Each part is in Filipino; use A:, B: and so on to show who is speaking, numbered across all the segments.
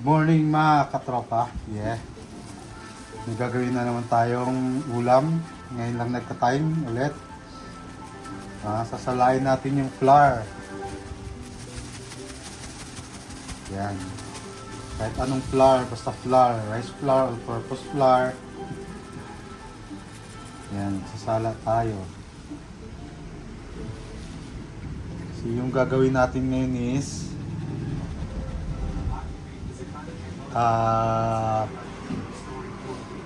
A: Morning mga katropa. Yeah. May gagawin na naman tayong ulam. Ngayon lang nagka-time ulit. Sasalain natin yung flour. Yan. Kahit anong flour, basta flour. Rice flour, all-purpose flour. Yan, sasala tayo. So yung gagawin natin ngayon is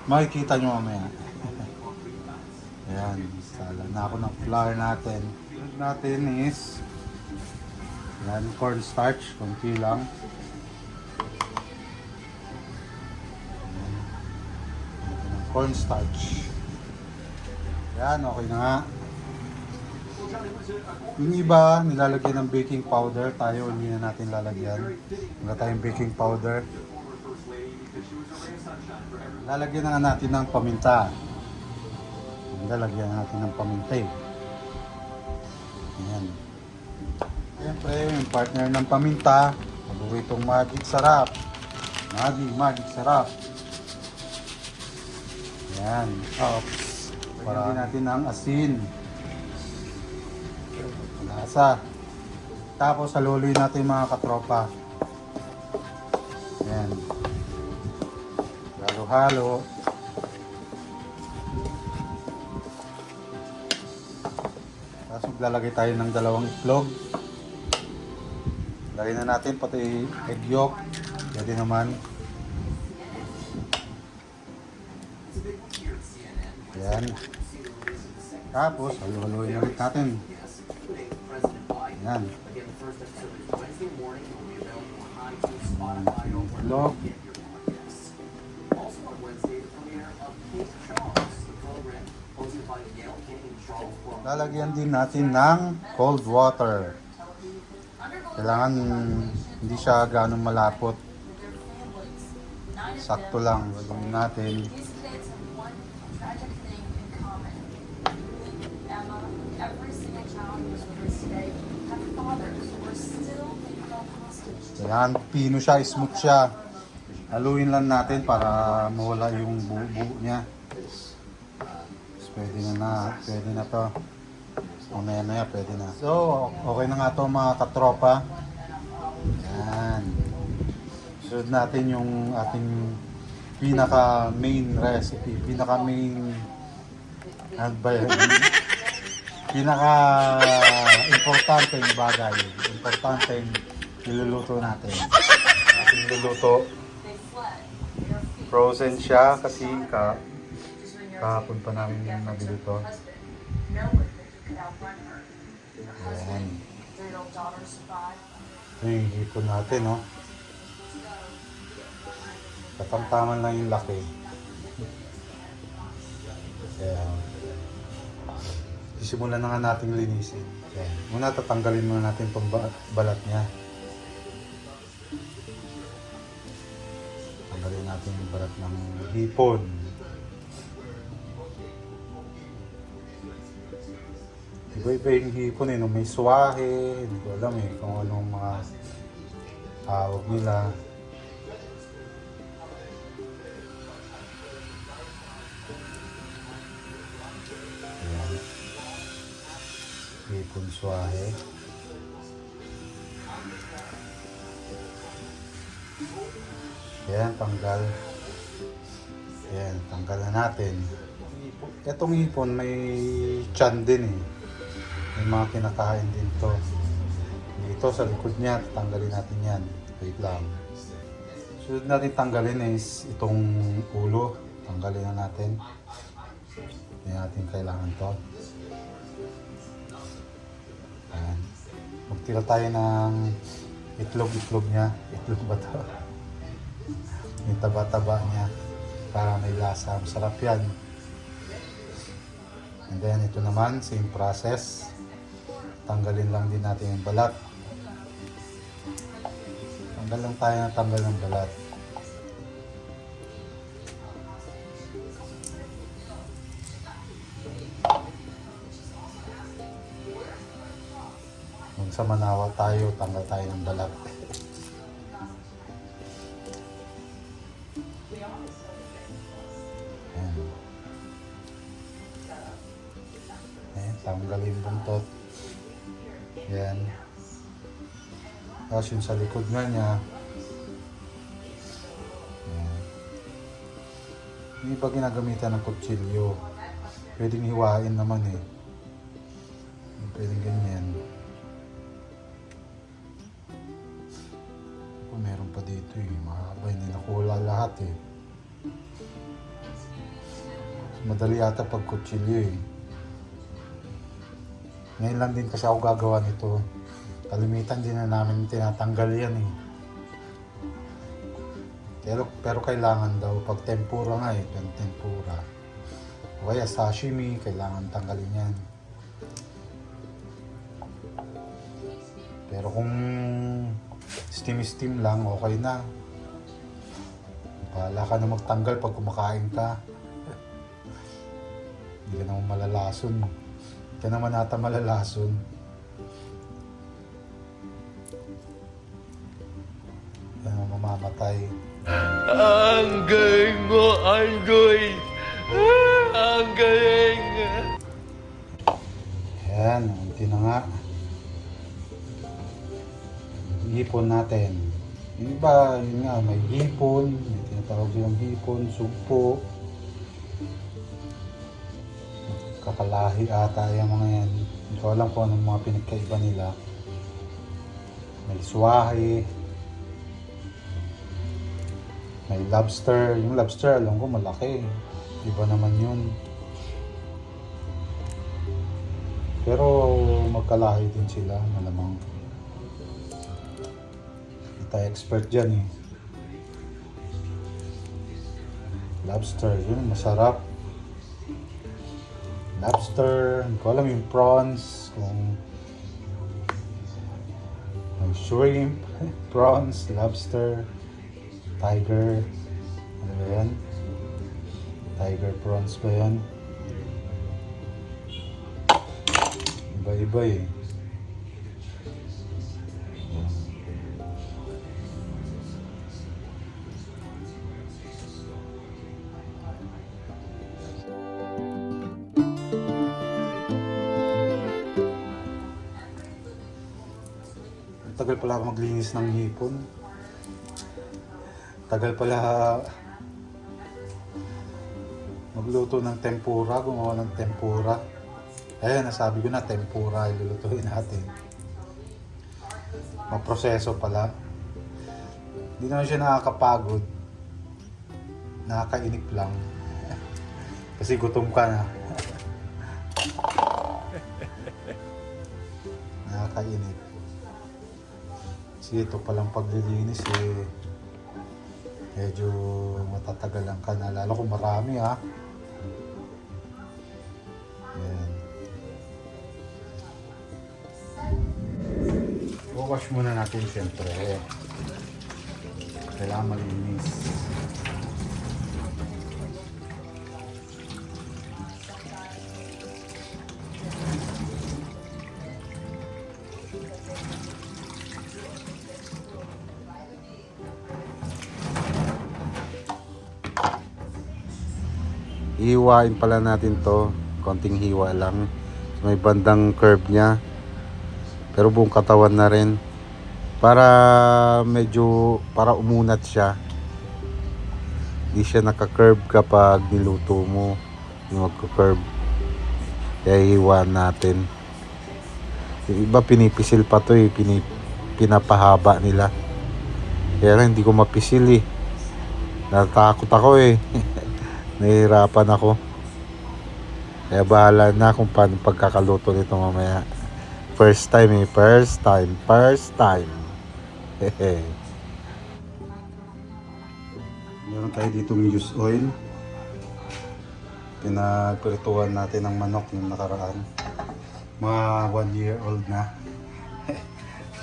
A: makikita nyo mamaya. Ayan, sala na ako ng flour natin. Natin is yan, cornstarch, konti lang. Cornstarch. Yan, okay na nga. Yung iba, nilalagyan ng baking powder. Tayo, hindi na natin lalagyan. Wala tayong baking powder. Lalagyan na nga natin ng paminta. Lalagyan natin ng paminta. Ayan. Siyempre, yung partner ng paminta, paboritong Magic Sarap. Magic Sarap. Ayan. Oops. Para natin ng asin. Lasa. Tapos, haluloy natin mga katropa. Ayan. Halo-halo. Tapos maglalagay tayo ng dalawang itlog. Lagay na natin pati egg yolk. Pwede naman. Ayan. Tapos halo-haloin ulit natin. Ayan. Itlog. Lalagyan din natin ng cold water. Kailangan hindi siya ganong malapot. Sakto lang gagawin natin. Ayan, pino siya, smooth siya. Haluin lang natin para mawala yung buo niya. Pwede na to. Mamaya pwede na. So, okay na nga to mga katropa. Yan. Sunod natin yung ating pinaka main recipe. Pinaka main pinaka importanteng bagay. Importanteng niluluto natin. Ating niluluto. Frozen siya kasi kahapon pa namin yung nabili ito. Ayan. Yung hipon natin, no? Katamtaman lang yung laki. Ayan. Sisimulan na nga natin linisin. Ayan. Muna tatanggalin muna natin itong balat niya. Tanggalin natin yung balat ng hipon. Iba-iba yung hipon no? May swahe, hindi ko alam kung anong mga tawag nila. Ayan. Hipon swahe. Ayan, tanggal. Ayan, tanggal na natin. Itong hipon may tiyan din May mga kinakain din to. Dito sa likod niya, tanggalin natin yan. Wait lang. Sunod natin tanggalin is itong ulo. Tanggalin na natin. Hindi natin kailangan to. Ayan. Magtira tayo ng itlog niya. Itlog ba to? Yung taba-taba niya. Para may lasa. Masarap yan. And then ito naman, same process. Tanggalin lang din natin yung balat. Tanggal lang tayo na tanggal ng balat. Kung sa manawa tayo, tanggal tayo ng balat. tanggalin yung buntot. Yan. Tapos yung sa likod nga niya. Yan. Yung iba ginagamitan ng kutsilyo. Pwedeng hiwain naman eh. Pwedeng ganyan. Oh, meron pa dito eh. Mahaba, hindi nakuha lahat eh. Madali yata pag kutsilyo eh. Ngayon lang din kasi ako gagawa nito. Kalimitan din na namin tinatanggal yan eh. Pero kailangan daw pag tempura nga eh. Pag tempura. O kaya sashimi, kailangan tanggalin yan. Pero kung steam lang, okay na. Bahala ka na magtanggal pag kumakain ka. Hindi ka naman malalason. Hindi ka naman ata malalason. Hindi ka naman mamamatay.
B: Ang galing mo, Andoy! Ang galing!
A: Ayan, unti na nga. Hipon natin. Yung iba, yun nga, may hipon. May tinatawag silang hipon, sugpo. Kakalahi ata yung mga yan. Hindi ko alam kung anong mga pinagkaiba nila. May swahe. May lobster. Yung lobster, alam ko malaki. Iba naman yun. Pero magkalahi din sila, malamang. Hindi tayo expert dyan eh. Lobster, yun, masarap. Lobster, hindi ko alam yung prawns, kung may shrimp, prawns, lobster, tiger, ano ba yan? Tiger prawns ba yan? Iba-iba eh. Yan. Tagal pala ako maglinis ng hipon. Tagal pala magluto ng tempura, gumawa ng tempura. Ayan, nasabi ko na tempura, ilulutuin natin. Maproseso pala. Hindi naman siya nakakapagod. Nakakainip lang. Kasi gutom ka na. Nakakainip. Kasi ito palang paglilinis eh. Medyo matatagalan ka na. Lalo kung marami ha. Ayan. Wash muna natin siyempre. Kailangan malinis. Hiwain pala natin to. Konting hiwa lang. May bandang curve niya. Pero buong katawan na rin. Para para umunat siya. Hindi siya naka-curve kapag niluto mo. Yung magka-curve. Kaya hiwaan natin. Yung iba pinipisil pa to eh. Pinapahaba nila. Kaya lang hindi ko mapisil eh. Natakot ako eh. Nahihirapan ako. Kaya bahala na kung paano pagkakaluto nito mamaya. First time eh. First time. Hehe. Meron tayo dito used oil. Pinagprituhan natin ng manok yung nakaraan. Mga 1 year old na.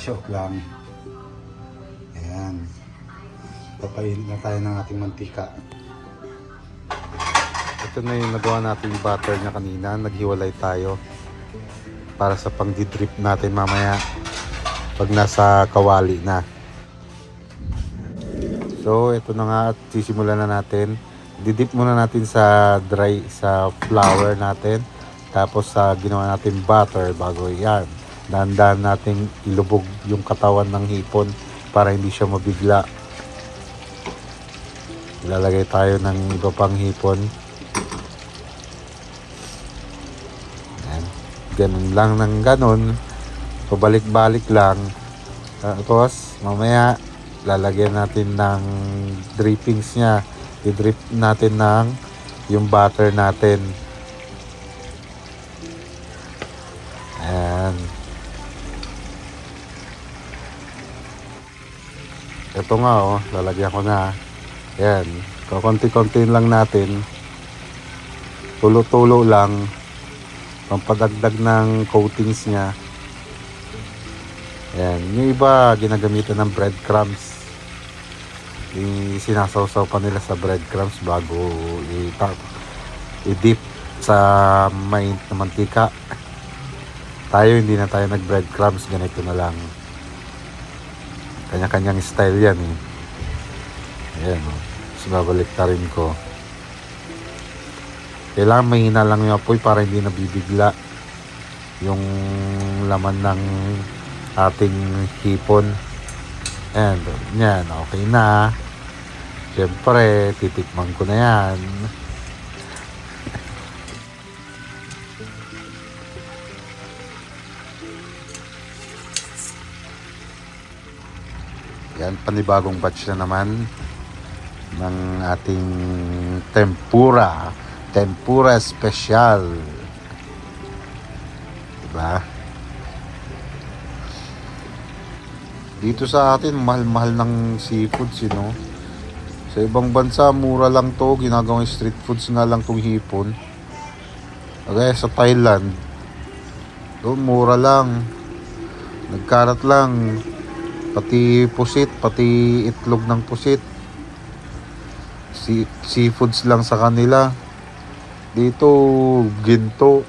A: Joke lang. Ayan. Papainit na tayo ng ating mantika. Ito na yung nagawa natin yung butter niya kanina. Naghiwalay tayo. Para sa pang-drip natin mamaya. Pag nasa kawali na. So, ito na nga at sisimulan na natin. Didip muna natin sa flour natin. Tapos ginawa natin butter bago yan. Dahan-dahan nating ilubog yung katawan ng hipon para hindi siya mabigla. Ilalagay tayo ng iba pang hipon. Yan. Ganun lang ng ganun. Pabalik-balik lang. Tapos mamaya lalagyan natin ng drippings niya. I-drip natin ng yung butter natin. Ayan. Ito nga oh, lalagyan ko na. Ayan. Konti-konti lang natin. Tulo-tulo lang. Pampadagdag ng coatings niya. Ayan. Yung iba ginagamitan ng breadcrumbs. Sinasawsaw pa nila sa breadcrumbs bago i-dip sa mainit na mantika. Tayo hindi na tayo nag breadcrumbs, ganito na lang. Kanya-kanyang style yan eh. Ayan o. So babalik ta rin ko. Kailangan mahina lang yung apoy para hindi nabibigla yung laman ng ating hipon. Ayan, yan, okay na. Siyempre, titikman ko na yan. Yan, panibagong batch na naman ng ating tempura. Tempura special. Diba? Dito sa atin, mahal-mahal ng seafoods, you know? Sa ibang bansa, mura lang to. Ginagawang street foods nga lang tong hipon. Okay, sa Thailand, doon mura lang. Nagkarat lang. Pati pusit, pati itlog ng pusit. Seafoods lang sa kanila. Dito, ginto.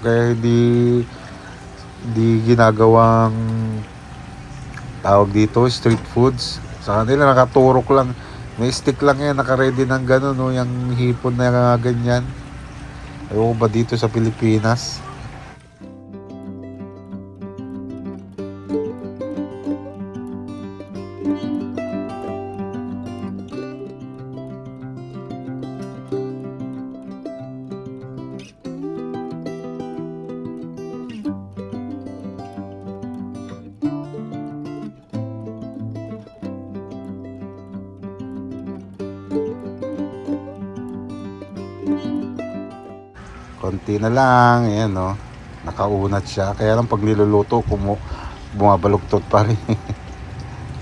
A: Kaya di ginagawang tawag dito, street foods. Sa kanila nakaturok lang. May stick lang yan, naka-ready ng gano'n, no? Yung hipon na ganyan. Ewan ko ba dito sa Pilipinas? Konti na lang, ayan no. Nakaunat siya. Kaya lang pag niluluto, bumabaluktot pa rin.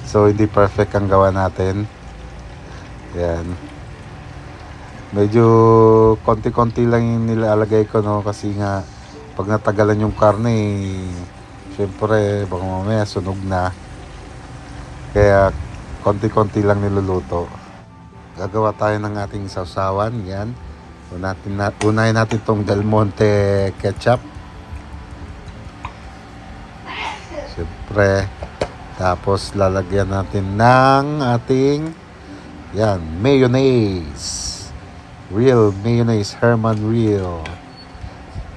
A: So hindi perfect ang gawa natin. Ayan. Medyo konti-konti lang yung nilalagay ko, no. Kasi nga, pag natagalan yung karne, syempre, baka mamaya sunog na. Kaya konti-konti lang niluluto. Gagawa tayo ng ating sausawan. Yan. Unahin natin itong Del Monte ketchup. Siyempre. Tapos lalagyan natin ng ating yan, mayonnaise. Real mayonnaise. Herman Real.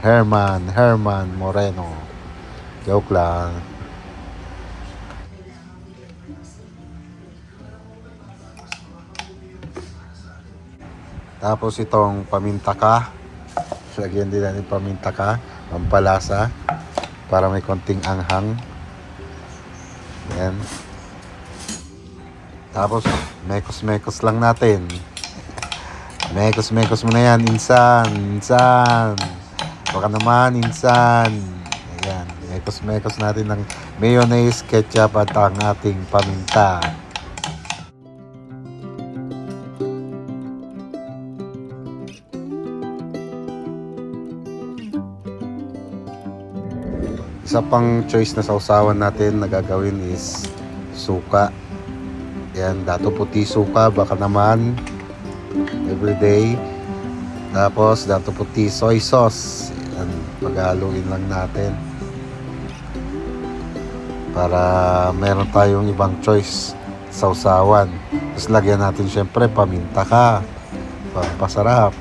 A: Herman Moreno. Joke lang. Tapos itong pamintaka. Lagyan din natin pamintaka, pampalasa para may konting anghang. Yan. Tapos mekos lang natin. Mekos mo na yan, insan. Baka naman insan. Ayan, mekos natin ng mayonnaise, ketchup at ang ating paminta. Isa pang choice na sausawan natin na gagawin is suka. Yan, dato puti suka, baka naman everyday. Tapos dato puti soy sauce. Yan, paghaluin lang natin para meron tayong ibang choice sausawan. Tapos lagyan natin syempre paminta ka, pampasarap.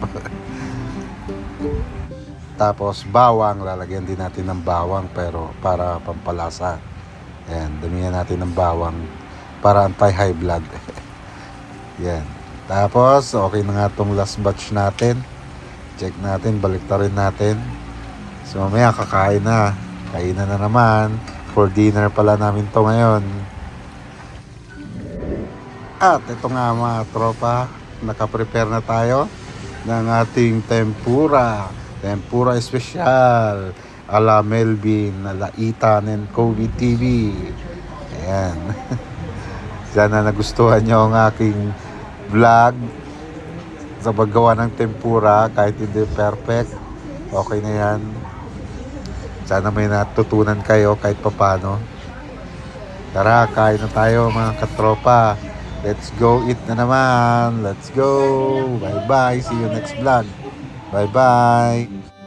A: Tapos bawang, lalagyan din natin ng bawang pero para pampalasa. Ayan, damihan natin ng bawang para anti-high blood. Yan. Tapos, okay na nga itong last batch natin. Check natin, baliktarin natin. So, mamaya kakain na. Kainan na naman. For dinner pala namin to ngayon. At ito nga mga tropa, nakaprepare na tayo ng ating tempura. Tempura espesyal. Ala Melvin, ala Ethan and Kobe TV. Ayan. Sana nagustuhan nyo ang aking vlog sa paggawa ng tempura. Kahit hindi perfect, okay na yan. Sana may natutunan kayo kahit papano. Tara, kain na tayo mga katropa. Let's go eat na naman. Let's go. Bye bye. See you next vlog. Bye bye.